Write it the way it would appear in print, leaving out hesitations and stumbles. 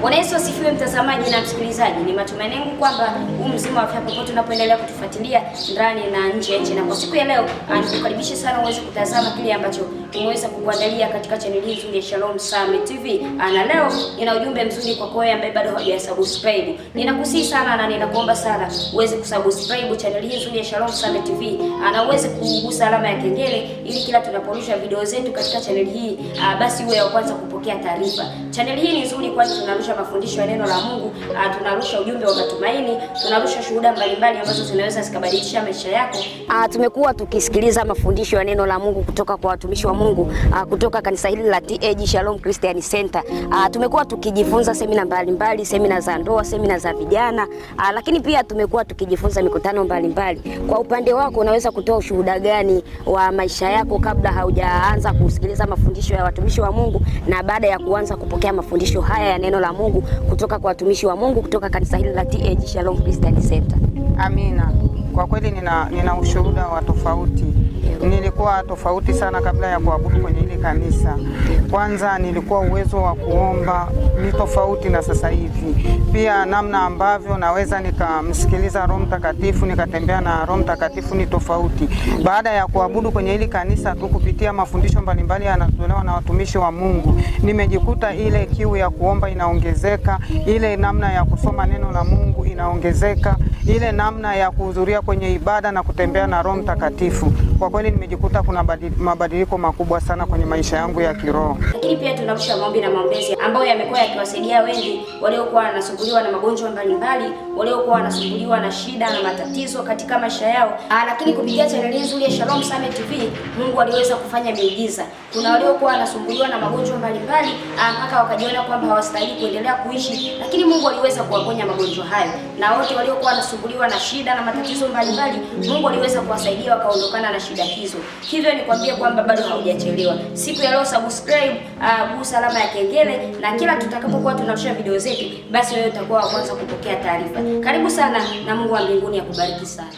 Bwana Yesu asifiwe, mtazamaji na msikilizaji. Ni matumaini yangu kwamba mzima wa afya popote unapoendelea kutufuatilia ndani na nje ya nchi. Na kwa siku ya leo nikukaribisha sana uweze kutazama kile ambacho tumeweza kukuandalia katika channel hii nzuri ya Shalom Summit TV. Na leo nina ujumbe mzuri kwa wewe ambaye bado hujasubscribe. Ninakusihi sana na ninakuomba sana uweze kusubscribe channel hii nzuri ya Shalom Summit TV na uweze kugusa alama ya kengele ili kila tunaporusha video zetu katika channel hii basi uwe wa kwanza kupokea taarifa. Channel hii ni nzuri kwani tunarusha mafundisho ya neno la Mungu, tunarusha ujumbe wa matumaini, tunarusha shuhuda mbalimbali ambazo zinaweza zikabadilisha maisha yako. Tumekuwa tukisikiliza mafundisho ya neno la Mungu kutoka kwa watumishi wa Mungu kutoka kanisa hili la TAG Shalom Christian Center. Tumekuwa tukijifunza semina mbalimbali, semina za ndoa, semina za vijana, lakini pia tumekuwa tukijifunza mikutano mbalimbali. Kwa upande wako unaweza kutoa ushuhuda gani wa maisha yako kabla haujaanza kusikiliza mafundisho ya watumishi wa Mungu na baada ya kuanza kupokea mafundisho haya ya neno la Mungu kutoka kwa watumishi wa Mungu kutoka kanisa hili la TAG Shalom Christian Center? Amina. Kwa kweli nina ushuhuda wa tofauti. Nilikuwa tofauti sana kabla ya kuabudu kwenye hili kanisa. Kwanza nilikuwa uwezo wa kuomba ni tofauti na sasa hivi. Pia namna ambavyo naweza nikamsikiliza Roho Mtakatifu, nikatembea na Roho Mtakatifu ni tofauti. Baada ya kuabudu kwenye hili kanisa tu kupitia mafundisho mbalimbali yanatolewa na watumishi wa Mungu, nimejikuta ile kiu ya kuomba inaongezeka, ile namna ya kusoma neno la Mungu inaongezeka, ile namna ya kuhudhuria kwenye ibada na kutembea na Roho Mtakatifu. Kwa kweli nimejikuta kuna mabadiliko makubwa sana kwenye maisha yangu ya kiroho. Lakini pia tunarusha maombi na maombezi ambayo yamekuwa yakiwasaidia wengi waliokuwa wanasumbuliwa na magonjwa mbalimbali, waliokuwa wanasumbuliwa na shida na matatizo katika maisha yao. Lakini kupitia channel nzuri ya Shalom Summit TV, Mungu aliweza kufanya miujiza. Kuna waliokuwa wanasumbuliwa na magonjwa mbalimbali mpaka wakajiona kwamba hawastahili kuendelea kuishi, lakini Mungu aliweza kuwaponya magonjwa hayo. Na wote waliokuwa wanasumbuliwa na shida na matatizo mbalimbali, Mungu aliweza kuwasaidia wakaondokana na shida hizo. Hivyo nikwambie kwamba bado haujachelewa. Siku ya leo subscribe, gusa alama ya kengele, na kila tutakapokuwa tunarusha video zetu basi wewe utakuwa wa kwanza kupokea taarifa. Karibu sana na Mungu wa mbinguni akubariki sana.